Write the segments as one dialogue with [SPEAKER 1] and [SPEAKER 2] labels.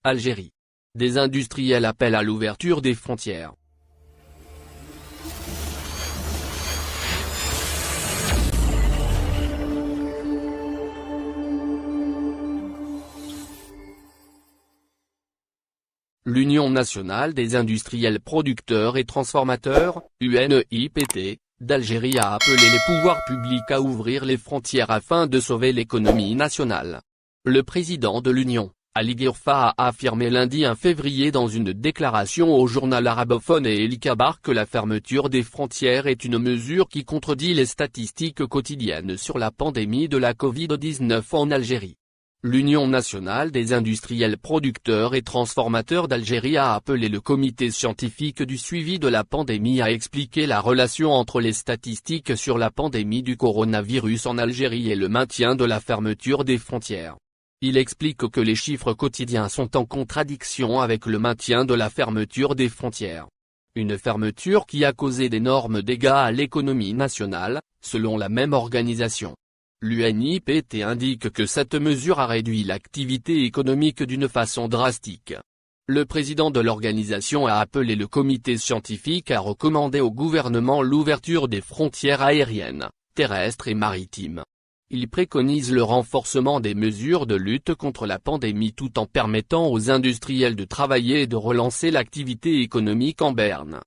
[SPEAKER 1] Algérie. Des industriels appellent à l'ouverture des frontières. L'Union nationale des industriels producteurs et transformateurs, UNEIPT, d'Algérie a appelé les pouvoirs publics à ouvrir les frontières afin de sauver l'économie nationale. Le président de l'Union, Ali Ghirfa, a affirmé lundi 1 février dans une déclaration au journal arabophone et El Kabar que la fermeture des frontières est une mesure qui contredit les statistiques quotidiennes sur la pandémie de la Covid-19 en Algérie. L'Union nationale des industriels producteurs et transformateurs d'Algérie a appelé le comité scientifique du suivi de la pandémie à expliquer la relation entre les statistiques sur la pandémie du coronavirus en Algérie et le maintien de la fermeture des frontières. Il explique que les chiffres quotidiens sont en contradiction avec le maintien de la fermeture des frontières. Une fermeture qui a causé d'énormes dégâts à l'économie nationale, selon la même organisation. L'UNIPT indique que cette mesure a réduit l'activité économique d'une façon drastique. Le président de l'organisation a appelé le comité scientifique à recommander au gouvernement l'ouverture des frontières aériennes, terrestres et maritimes. Il préconise le renforcement des mesures de lutte contre la pandémie tout en permettant aux industriels de travailler et de relancer l'activité économique en berne.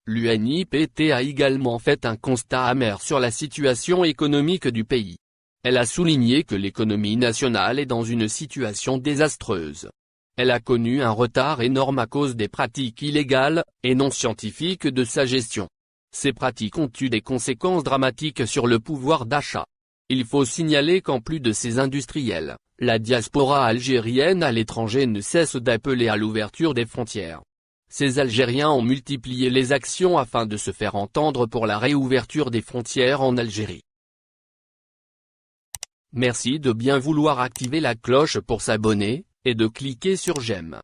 [SPEAKER 1] L'UNIPT a également fait un constat amer sur la situation économique du pays. Elle a souligné que l'économie nationale est dans une situation désastreuse. Elle a connu un retard énorme à cause des pratiques illégales, et non scientifiques de sa gestion. Ces pratiques ont eu des conséquences dramatiques sur le pouvoir d'achat. Il faut signaler qu'en plus de ces industriels, la diaspora algérienne à l'étranger ne cesse d'appeler à l'ouverture des frontières. Ces Algériens ont multiplié les actions afin de se faire entendre pour la réouverture des frontières en Algérie. Merci de bien vouloir activer la cloche pour s'abonner, et de cliquer sur j'aime.